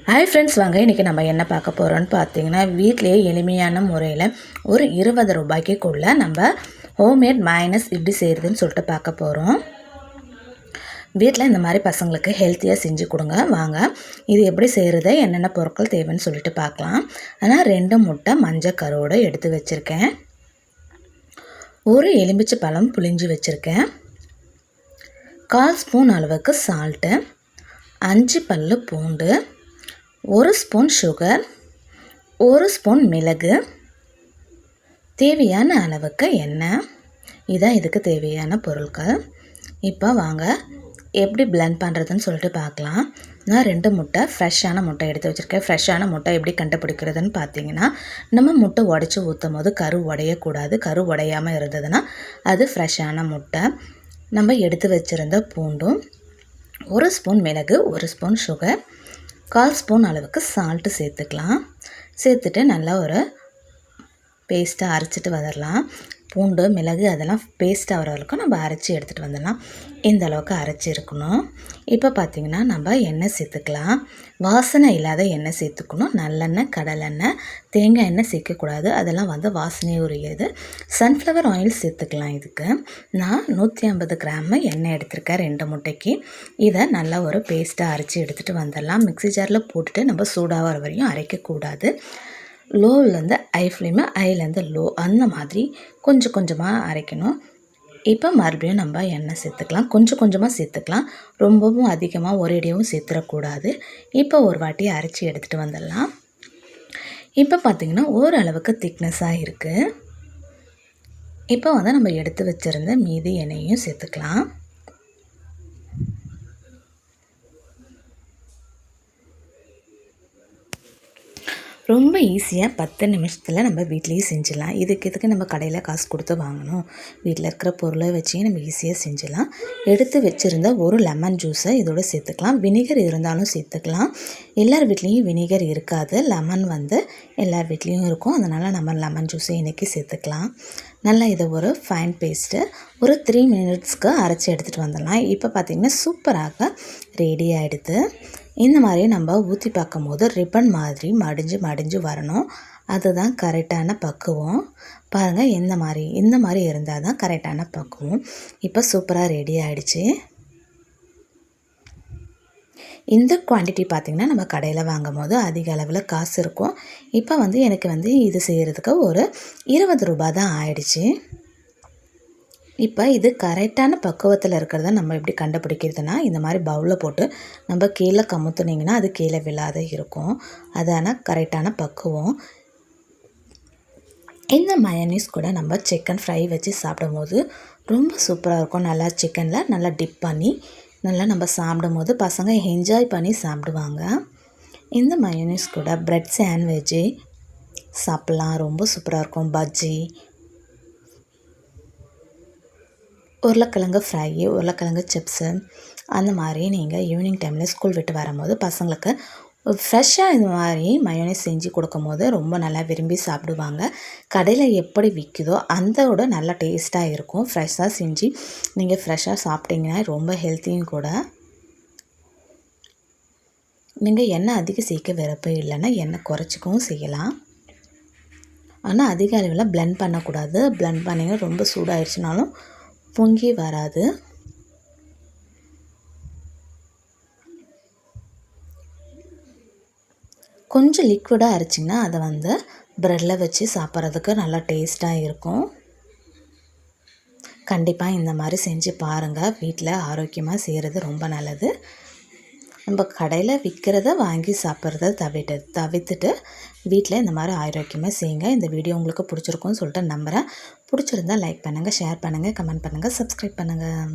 Hi friends, வாங்க இன்றைக்கி நம்ம என்ன பார்க்க போகிறோன்னு பார்த்தீங்கன்னா, வீட்டிலேயே எளிமையான முறையில் ஒரு 20 ரூபாய்க்குள்ளே நம்ம ஹோம்மேட் மயோனைஸ் எப்படி செய்கிறதுன்னு சொல்லிட்டு பார்க்க போகிறோம். வீட்டில் இந்த மாதிரி பசங்களுக்கு ஹெல்த்தியாக செஞ்சு கொடுங்க. வாங்க இது எப்படி செய்கிறது, என்னென்ன பொருட்கள் தேவைன்னு சொல்லிட்டு பார்க்கலாம். ஆனால் 2 முட்டை மஞ்சள் கருவோடு எடுத்து வச்சுருக்கேன். ஒரு எலுமிச்சை பழம் புளிஞ்சு வச்சுருக்கேன். 1/4 ஸ்பூன் அளவுக்கு சால்ட்டு, 5 பல்லு பூண்டு, 1 ஸ்பூன் சுகர், 1 ஸ்பூன் மிளகு, தேவையான அளவுக்கு எண்ணெய். இதான் இதுக்கு தேவையான பொருட்கள். இப்போ வாங்க எப்படி பிளெண்ட் பண்ணுறதுன்னு சொல்லிட்டு பார்க்கலாம். நான் 2 முட்டை ஃப்ரெஷ்ஷான முட்டை எடுத்து வச்சுருக்கேன். ஃப்ரெஷ்ஷான முட்டை எப்படி கண்டுபிடிக்கிறதுன்னு பார்த்தீங்கன்னா, நம்ம முட்டை உடச்சி ஊற்றும் போது கரு உடையக்கூடாது. கரு உடையாமல் இருந்ததுன்னா அது ஃப்ரெஷ்ஷான முட்டை. நம்ம எடுத்து வச்சுருந்த பூண்டும், 1 ஸ்பூன் மிளகு, 1 ஸ்பூன் சுகர், 1/4 ஸ்பூன் அளவுக்கு சால்ட்டு சேர்த்துக்கலாம். சேர்த்துட்டு நல்லா ஒரு பேஸ்ட்டாக அரைச்சிட்டு வந்துடலாம். பூண்டு மிளகு அதெல்லாம் பேஸ்ட்டாக வர வரைக்கும் நம்ம அரைச்சி எடுத்துகிட்டு வந்துடலாம். இந்த அளவுக்கு அரைச்சி இருக்கணும். இப்போ பார்த்திங்கன்னா நம்ம எண்ணெய் சேர்த்துக்கலாம். வாசனை இல்லாத எண்ணெய் சேர்த்துக்கணும். நல்லெண்ணெய், கடலெண்ணெய், தேங்காய் எண்ணெய் சேர்க்கக்கூடாது. அதெல்லாம் வாசனையே உரியது. சன்ஃப்ளவர் ஆயில் சேர்த்துக்கலாம். இதுக்கு நான் 150 கிராம் எண்ணெய் எடுத்திருக்கேன் 2 முட்டைக்கு. இதை நல்லா ஒரு பேஸ்ட்டாக அரைச்சி எடுத்துகிட்டு வந்துடலாம். மிக்ஸி ஜாரில் போட்டுட்டு நம்ம சூடாக வர வரையும் அரைக்கக்கூடாது. லோவிலேருந்து ஹை ஃப்ளேமு, ஹைலேருந்து லோ, அந்த மாதிரி கொஞ்சம் கொஞ்சமாக அரைக்கணும். இப்போ மறுபடியும் நம்ம எண்ணெய் சேர்த்துக்கலாம். கொஞ்சம் கொஞ்சமாக சேர்த்துக்கலாம். ரொம்பவும் அதிகமாக ஒரேடியாகவும் சேர்த்துடக்கூடாது. இப்போ ஒரு வாட்டி அரைச்சி எடுத்துகிட்டு வந்துடலாம். இப்போ பார்த்திங்கன்னா ஓரளவுக்கு திக்னஸாக இருக்குது. இப்போ நம்ம எடுத்து வச்சுருந்த மீதி எண்ணெயையும் சேர்த்துக்கலாம். ரொம்ப ஈஸியாக 10 நிமிஷத்தில் நம்ம வீட்லேயே செஞ்சிடலாம். இதுக்கு நம்ம கடையில் காசு கொடுத்து வாங்கணும். வீட்டில் இருக்கிற பொருளை வச்சே நம்ம ஈஸியாக செஞ்சிடலாம். எடுத்து வச்சுருந்த ஒரு லெமன் ஜூஸை இதோடு சேர்த்துக்கலாம். வினிகர் இருந்தாலும் சேர்த்துக்கலாம். எல்லார் வீட்லேயும் வினிகர் இருக்காது. லெமன் எல்லார் வீட்லேயும் இருக்கும். அதனால் நம்ம லெமன் ஜூஸை இன்றைக்கி சேர்த்துக்கலாம். நல்லா இதை ஒரு ஃபைன் பேஸ்ட்டு ஒரு 3 மினிட்ஸ்க்கு அரைச்சி எடுத்துகிட்டு வந்துடலாம். இப்போ பார்த்திங்கன்னா சூப்பராக ரெடி ஆகிடுது. இந்த மாதிரி நம்ம ஊற்றி பார்க்கும்போது ரிப்பன் மாதிரி மடிஞ்சு வரணும். அதுதான் கரெக்டான பக்குவம். பாருங்கள், இந்த மாதிரி இருந்தால் தான் கரெக்டான பக்குவம். இப்போ சூப்பராக ரெடி ஆகிடுச்சு. இந்த குவான்டிட்டி பார்த்திங்கன்னா நம்ம கடையில் வாங்கும் போது அதிக அளவில் காசு இருக்கும். இப்போ எனக்கு இது செய்கிறதுக்கு ஒரு 20 ரூபா தான் ஆயிடுச்சு. இப்போ இது கரெக்டான பக்குவத்தில் இருக்கிறத நம்ம எப்படி கண்டுபிடிக்கிறதுனா, இந்த மாதிரி பவுலில் போட்டு நம்ம கீழே கமுத்துனிங்கன்னா அது கீழே விழாத இருக்கும். அதான கரெக்டான பக்குவம். இந்த மயோனைஸ் கூட நம்ம சிக்கன் ஃப்ரை வச்சு சாப்பிடும்போது ரொம்ப சூப்பராக இருக்கும். நல்லா சிக்கனில் நல்லா டிப் பண்ணி நல்லா நம்ம சாப்பிடும்போது பசங்க என்ஜாய் பண்ணி சாப்பிடுவாங்க. இந்த மயோனைஸ் கூட ப்ரெட் சாண்ட்விட்சு சாப்பிட்லாம். ரொம்ப சூப்பராக இருக்கும். பஜ்ஜி, உருளைக்கிழங்கு ஃப்ரை, உருளைக்கிழங்கு சிப்ஸு, அந்த மாதிரி நீங்கள் ஈவினிங் டைமில் ஸ்கூல் விட்டு வரும்போது பசங்களுக்கு ஃப்ரெஷ்ஷாக இந்த மாதிரி மயோனைஸ் செஞ்சு கொடுக்கும்போது ரொம்ப நல்லா விரும்பி சாப்பிடுவாங்க. கடையில் எப்படி விற்குதோ அதோட நல்லா டேஸ்ட்டாக இருக்கும். ஃப்ரெஷ்ஷாக செஞ்சு நீங்கள் ஃப்ரெஷ்ஷாக சாப்பிட்டிங்கன்னா ரொம்ப ஹெல்த்தியும் கூட. நீங்கள் எண்ணெய் அதிகம் சேர்க்க விருப்பம் இல்லைன்னா எண்ணெய் குறைச்சிக்கவும் செய்யலாம். ஆனால் அதிக அளவில் பிளெண்ட் பண்ணக்கூடாது. பிளெண்ட் பண்ணிங்கன்னா ரொம்ப சூடாகிடுச்சுனாலும் பொங்கி வராது. கொஞ்சம் லிக்விடாக அரைச்சிங்கன்னா அதை ப்ரெட்டில் வச்சு சாப்பிட்றதுக்கு நல்லா டேஸ்ட்டாக இருக்கும். கண்டிப்பாக இந்த மாதிரி செஞ்சு பாருங்கள். வீட்டில் ஆரோக்கியமாக செய்கிறது ரொம்ப நல்லது. நம்ம கடையில் விற்கிறத வாங்கி சாப்பிட்றத தவிர்த்துட்டு வீட்டில் இந்த மாதிரி ஆரோக்கியமாக செய்யுங்க. இந்த வீடியோ உங்களுக்கு பிடிச்சிருக்குன்னு சொல்லிட்டு நம்புகிறேன். பிடிச்சிருந்தால் லைக் பண்ணுங்கள், ஷேர் பண்ணுங்கள், கமெண்ட் பண்ணுங்கள், சப்ஸ்கிரைப் பண்ணுங்கள்.